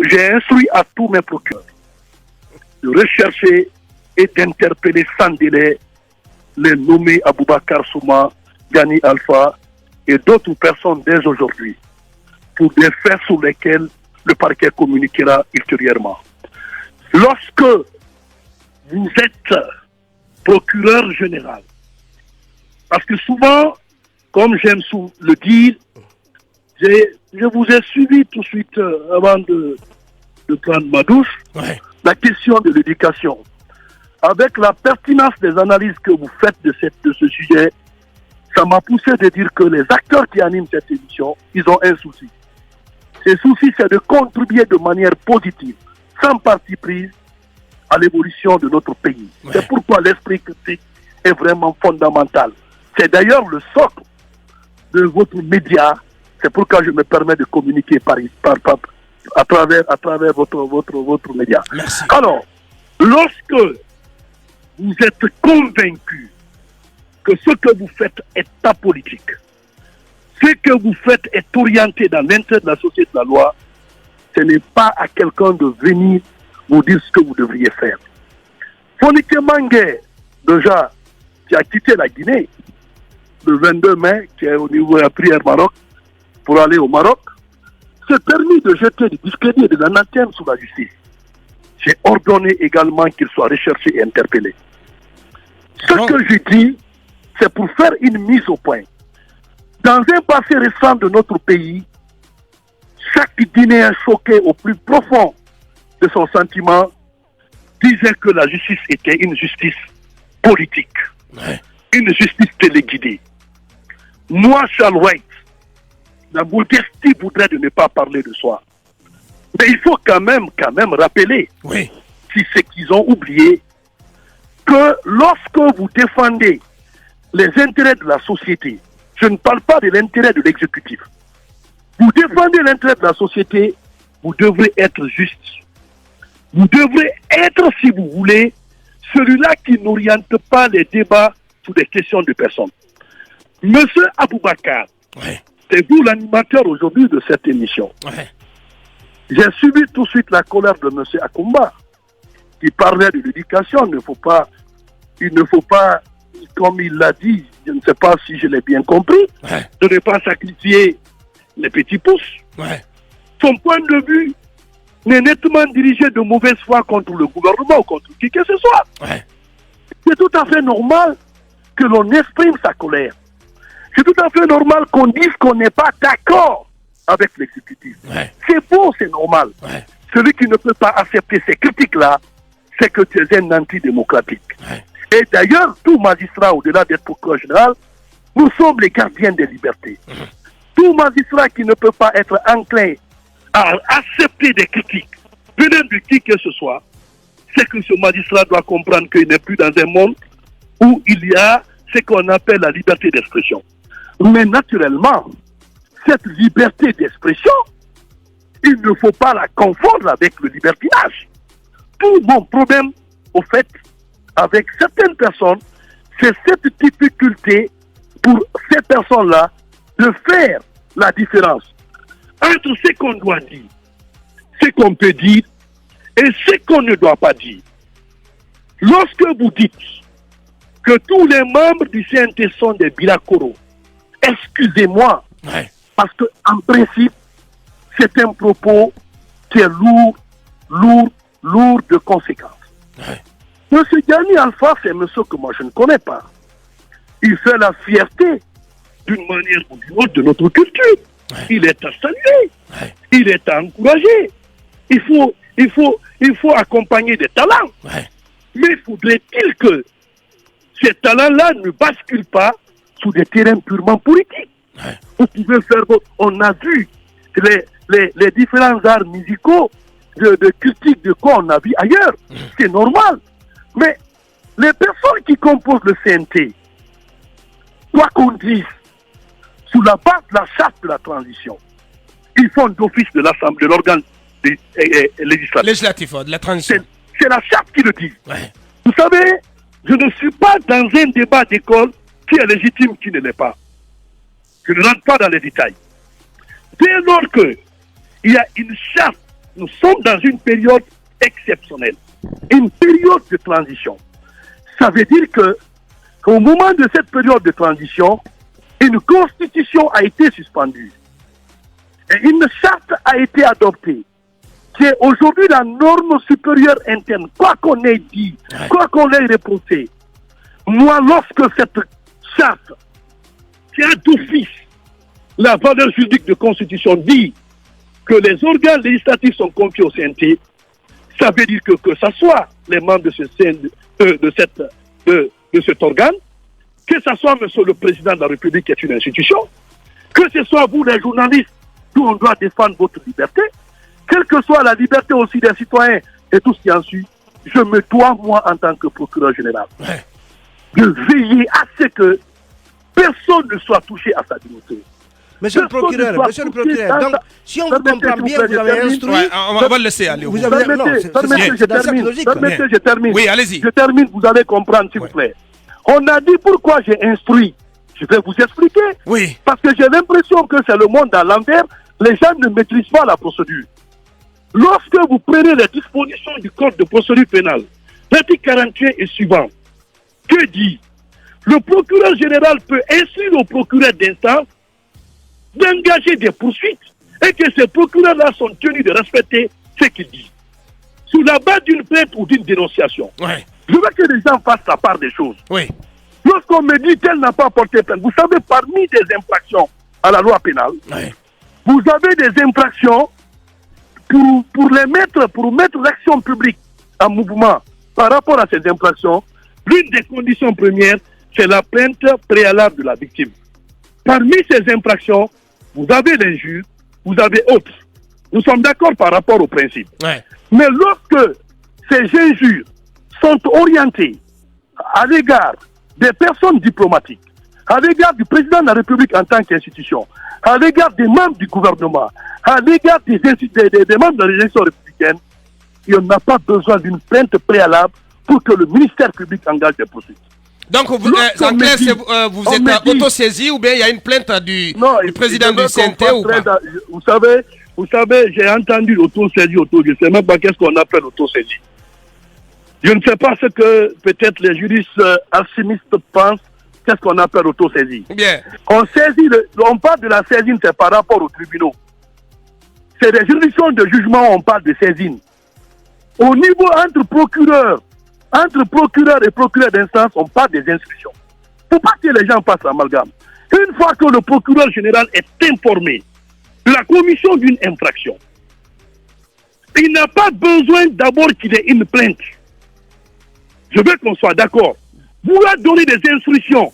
j'ai instruit à tous mes procureurs de rechercher et d'interpeller sans délai les nommés Aboubacar Souma, Gani Alpha et d'autres personnes dès aujourd'hui pour des faits sur lesquels le parquet communiquera ultérieurement. Lorsque vous êtes procureur général, parce que souvent, comme j'aime le dire, je vous ai suivi tout de suite avant de prendre ma douche, la question de l'éducation. Avec la pertinence des analyses que vous faites de ce sujet, ça m'a poussé de dire que les acteurs qui animent cette émission, ils ont un souci. Ce souci, c'est de contribuer de manière positive, sans parti prise, à l'évolution de notre pays. C'est pourquoi l'esprit critique est vraiment fondamental. C'est d'ailleurs le socle de votre média. C'est pourquoi je me permets de communiquer à travers votre média. Merci. Alors, lorsque vous êtes convaincu que ce que vous faites est apolitique, ce que vous faites est orienté dans l'intérêt de la société de la loi, ce n'est pas à quelqu'un de venir vous dire ce que vous devriez faire. Fonike Mangue, déjà, qui a quitté la Guinée le 22 mai, qui est au niveau de la prière Maroc, pour aller au Maroc, s'est permis de jeter du discrédit et de l'anathème sur la justice. J'ai ordonné également qu'il soit recherché et interpellé. Ce que je dis, c'est pour faire une mise au point. Dans un passé récent de notre pays, chaque Guinéen choqué au plus profond de son sentiment disait que la justice était une justice politique, une justice téléguidée. Moi, Charles White, la modestie voudrait de ne pas parler de soi. Mais il faut quand même rappeler, si c'est qu'ils ont oublié, que lorsque vous défendez les intérêts de la société, je ne parle pas de l'intérêt de l'exécutif, vous défendez l'intérêt de la société, vous devrez être juste. Vous devrez être, si vous voulez, celui-là qui n'oriente pas les débats sur des questions de personnes. Monsieur Aboubacar, c'est vous l'animateur aujourd'hui de cette émission. J'ai suivi tout de suite la colère de monsieur Akumba, qui parlait de l'éducation. Il ne faut pas, comme il l'a dit, je ne sais pas si je l'ai bien compris, de ne pas sacrifier les petits pouces. Son point de vue n'est nettement dirigé de mauvaise foi contre le gouvernement ou contre qui que ce soit. C'est tout à fait normal que l'on exprime sa colère. C'est tout à fait normal qu'on dise qu'on n'est pas d'accord avec l'exécutif. C'est beau, c'est normal. Celui qui ne peut pas accepter ces critiques-là, c'est que tu es un antidémocratique. Et d'ailleurs, tout magistrat, au-delà d'être procureur général, nous sommes les gardiens des libertés. Tout magistrat qui ne peut pas être enclin à accepter des critiques venant de qui que ce soit, c'est que ce magistrat doit comprendre qu'il n'est plus dans un monde où il y a ce qu'on appelle la liberté d'expression. Mais naturellement, cette liberté d'expression, il ne faut pas la confondre avec le libertinage. Tout mon problème, au fait, avec certaines personnes, c'est cette difficulté pour ces personnes-là de faire la différence entre ce qu'on doit dire, ce qu'on peut dire et ce qu'on ne doit pas dire. Lorsque vous dites que tous les membres du CNT sont des Birakoro, excusez-moi, parce qu'en principe, c'est un propos qui est lourd de conséquences. Monsieur Gani Alpha, c'est monsieur que moi je ne connais pas. Il fait la fierté d'une manière ou d'une autre de notre culture. Il est à saluer. Il est à encourager. Il faut accompagner des talents. Mais faudrait-il que ces talents-là ne basculent pas sur des terrains purement politiques. Vous pouvez faire... On a vu les différents arts musicaux de critique de quoi on a vu ailleurs. C'est normal. Mais les personnes qui composent le CNT, quoi qu'on dise, sous la base de la charte de la transition, ils font d'office de l'Assemblée, de l'organe législatif de la transition. C'est la charte qui le dit. Vous savez, je ne suis pas dans un débat d'école qui est légitime, qui ne l'est pas. Je ne rentre pas dans les détails. Dès lors qu'il y a une charte nous sommes dans une période exceptionnelle, une période de transition. Ça veut dire qu'au moment de cette période de transition, une constitution a été suspendue et une charte a été adoptée, qui est aujourd'hui la norme supérieure interne. Quoi qu'on ait dit, quoi qu'on ait reproché, moi, lorsque cette charte, qui a d'office la valeur juridique de constitution, dit que les organes législatifs sont confiés au CNT, ça veut dire que ce soit les membres de cet organe, que ce soit monsieur le président de la République qui est une institution, que ce soit vous les journalistes, où on doit défendre votre liberté, quelle que soit la liberté aussi des citoyens et tout ce qui en suit, je me dois, moi, en tant que procureur général, de veiller à ce que personne ne soit touché à sa dignité. Monsieur le procureur, donc, si on vous comprend bien, vous avez instruit... Ouais, on va le laisser aller. Vous avez... Permettez, je termine. Oui, allez-y. Je termine, vous allez comprendre, s'il vous plaît. On a dit pourquoi j'ai instruit. Je vais vous expliquer. Oui. Parce que j'ai l'impression que c'est le monde à l'envers. Les gens ne maîtrisent pas la procédure. Lorsque vous prenez les dispositions du Code de procédure pénale, l'article 41 et suivant, que dit? Le procureur général peut instruire au procureur d'instance d'engager des poursuites et que ces procureurs-là sont tenus de respecter ce qu'il dit. Sous la base d'une plainte ou d'une dénonciation. Ouais. Je veux que les gens fassent la part des choses. Oui. Lorsqu'on me dit qu'elle n'a pas porté plainte, vous savez, parmi des infractions à la loi pénale, vous avez des infractions pour mettre l'action publique en mouvement par rapport à ces infractions. L'une des conditions premières, c'est la plainte préalable de la victime. Parmi ces infractions, vous avez l'injure, vous avez autres. Nous sommes d'accord par rapport au principe. Mais lorsque ces injures sont orientées à l'égard des personnes diplomatiques, à l'égard du président de la République en tant qu'institution, à l'égard des membres du gouvernement, à l'égard des membres de l'élection républicaine, il n'y a pas besoin d'une plainte préalable pour que le ministère public engage des poursuites. Donc, vous êtes auto-saisi ou bien il y a une plainte du président du CNT ou pas? Vous savez, j'ai entendu l'auto-saisie, je ne sais même pas qu'est-ce qu'on appelle auto-saisie. Je ne sais pas ce que peut-être les juristes alchimistes pensent, qu'est-ce qu'on appelle auto-saisie. Bien. On parle de la saisine, c'est par rapport aux tribunaux. C'est des juridictions de jugement où on parle de saisine. Au niveau entre procureurs et procureurs d'instance, on parle des instructions. Il ne faut pas que les gens fassent l'amalgame. Une fois que le procureur général est informé de la commission d'une infraction, il n'a pas besoin d'abord qu'il ait une plainte. Je veux qu'on soit d'accord. Vouloir donner des instructions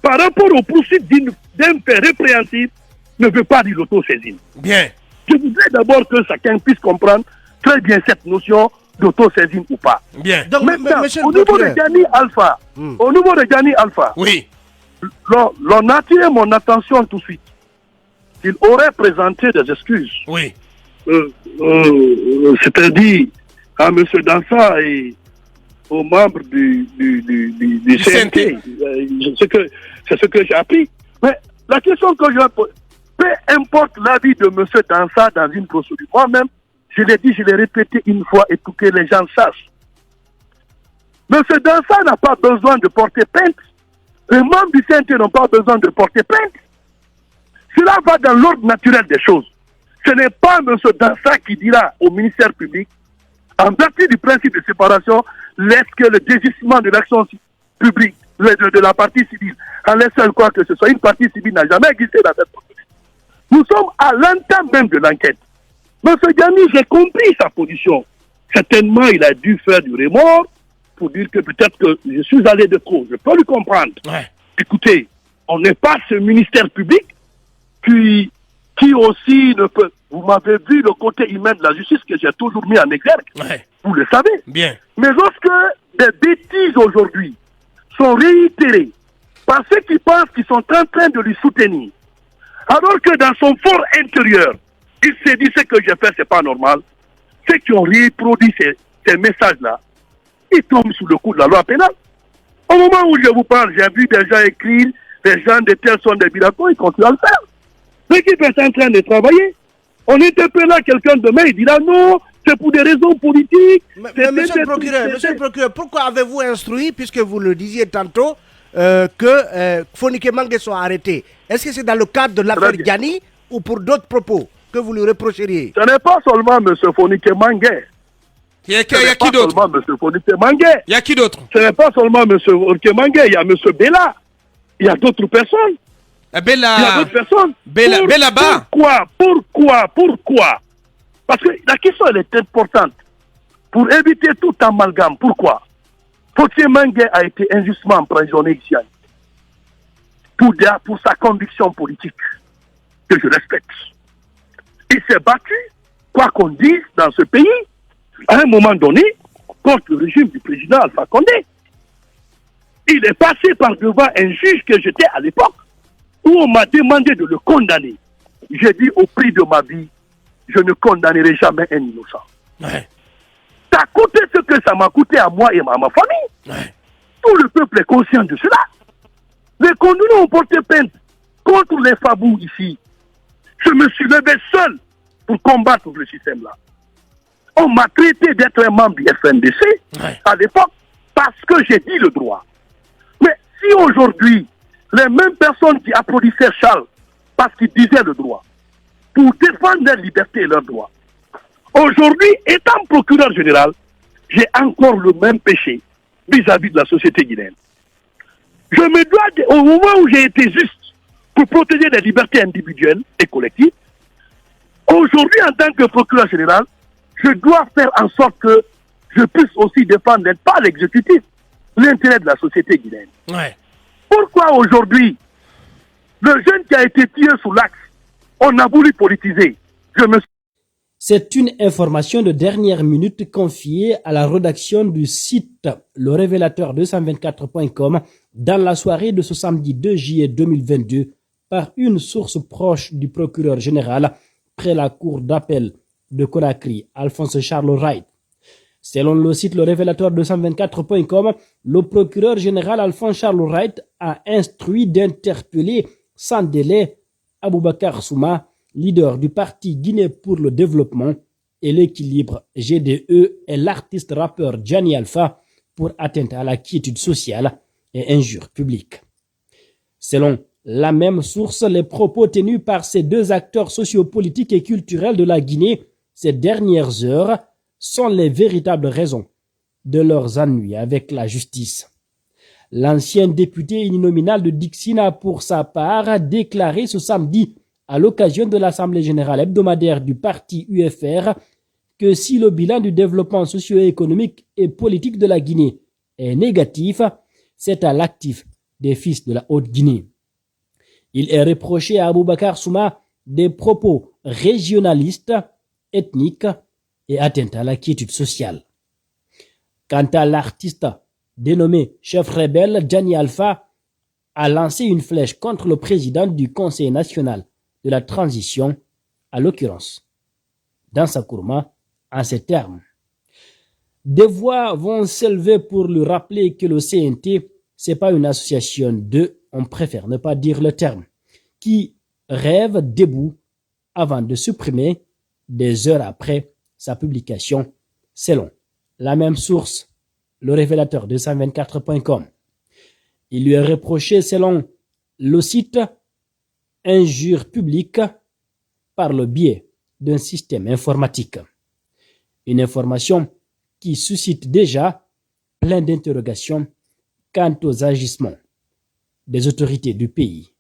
par rapport aux poursuites d'un fait répréhensible ne veut pas dire l'autosaisine. Bien. Je voudrais d'abord que chacun puisse comprendre très bien cette notion d'autosaisine ou pas. Bien. Donc, maintenant, au niveau de Gianni Alpha, oui, l'on a attiré mon attention tout de suite. Il aurait présenté des excuses. Oui. C'est-à-dire à M. Dansa et aux membres du CNT. C'est ce que j'ai appris. Mais la question que je pose, peu importe l'avis de M. Dansa dans une procédure, moi-même, je l'ai dit, je l'ai répété une fois et pour que les gens sachent. M. Dansa n'a pas besoin de porter plainte. Les membres du CNT n'ont pas besoin de porter plainte. Cela va dans l'ordre naturel des choses. Ce n'est pas M. Dansa qui dira au ministère public, en vertu du principe de séparation, laisse que le désistement de l'action publique, de la partie civile, en laissant quoi que ce soit, une partie civile n'a jamais existé dans cette procédure. Nous sommes à l'entame même de l'enquête. M. Gianni, j'ai compris sa position. Certainement, il a dû faire du remords pour dire que peut-être que je suis allé de trop. Je peux lui comprendre. Ouais. Écoutez, on n'est pas ce ministère public qui aussi ne peut... Vous m'avez vu le côté humain de la justice que j'ai toujours mis en exergue. Ouais. Vous le savez. Bien. Mais lorsque des bêtises aujourd'hui sont réitérées par ceux qui pensent qu'ils sont en train de lui soutenir, alors que dans son fort intérieur, il s'est dit ce que j'ai fait, c'est pas normal, ceux qui ont reproduit ces messages-là, ils tombent sous le coup de la loi pénale. Au moment où je vous parle, j'ai vu des gens écrire, des gens de tels sont des miracles, ils continuent à le faire. L'équipe est en train de travailler. On interpellera quelqu'un demain, il dira non, c'est pour des raisons politiques. Mais monsieur le procureur, pourquoi avez-vous instruit, puisque vous le disiez tantôt, que Fonike Mangue soit arrêté? Est-ce que c'est dans le cadre de l'affaire Gianni ou pour d'autres propos que vous lui reprocheriez? Ce n'est pas seulement M. Fonike Mangue. Il y a qui d'autre? Il y a qui d'autre? Ce n'est pas seulement M. Fonike Mangue, il y a M. Bella. Il y a d'autres personnes. Bella. Il y a d'autres personnes. Bella Ba. Pourquoi? Parce que la question elle est importante. Pour éviter tout amalgame, pourquoi? Fonike Mangue a été injustement emprisonné ici pour sa conviction politique, que je respecte. Il s'est battu, quoi qu'on dise dans ce pays, à un moment donné, contre le régime du président Alpha Condé. Il est passé par devant un juge que j'étais à l'époque, où on m'a demandé de le condamner. J'ai dit au prix de ma vie, je ne condamnerai jamais un innocent. Ouais. Ça a coûté ce que ça m'a coûté à moi et à ma famille. Ouais. Tout le peuple est conscient de cela. Les condamnés ont porté plainte contre les Fabous ici. Je me suis levé seul pour combattre le système-là. On m'a traité d'être un membre du FNDC à l'époque parce que j'ai dit le droit. Mais si aujourd'hui, les mêmes personnes qui applaudissaient Charles parce qu'il disait le droit, pour défendre leur liberté et leurs droits, aujourd'hui, étant procureur général, j'ai encore le même péché vis-à-vis de la société guinéenne. Je me dois, au moment où j'ai été juste pour protéger les libertés individuelles et collectives, aujourd'hui, en tant que procureur général, je dois faire en sorte que je puisse aussi défendre, par l'exécutif, l'intérêt de la société guinéenne. Ouais. Pourquoi aujourd'hui, le jeune qui a été tué sous l'axe, on a voulu politiser? C'est une information de dernière minute confiée à la rédaction du site lerévélateur224.com dans la soirée de ce samedi 2 juillet 2022 par une source proche du procureur général près la cour d'appel de Conakry, Alphonse Charles Wright. Selon le site lerévélateur224.com, le procureur général Alphonse Charles Wright a instruit d'interpeller sans délai Aboubakar Souma, leader du parti Guinée pour le développement et l'équilibre GDE, et l'artiste rappeur Gianni Alpha pour atteinte à la quiétude sociale et injures publiques. Selon la même source, les propos tenus par ces deux acteurs sociopolitiques et culturels de la Guinée ces dernières heures sont les véritables raisons de leurs ennuis avec la justice. L'ancien député uninominal de Dixine a pour sa part déclaré ce samedi à l'occasion de l'Assemblée générale hebdomadaire du parti UFR que si le bilan du développement socio-économique et politique de la Guinée est négatif, c'est à l'actif des fils de la Haute-Guinée. Il est reproché à Aboubakar Souma des propos régionalistes, ethniques et atteinte à la quiétude sociale. Quant à l'artiste dénommé chef rebelle, Gianni Alpha a lancé une flèche contre le président du Conseil national de la transition, à l'occurrence, dans sa courma, en ces termes. Des voix vont s'élever pour lui rappeler que le CNT, c'est pas une association de, on préfère ne pas dire le terme, qui rêve debout avant de supprimer des heures après sa publication, selon la même source, le révélateur 224.com. Il lui est reproché, selon le site, injure publique par le biais d'un système informatique. Une information qui suscite déjà plein d'interrogations quant aux agissements des autorités du pays.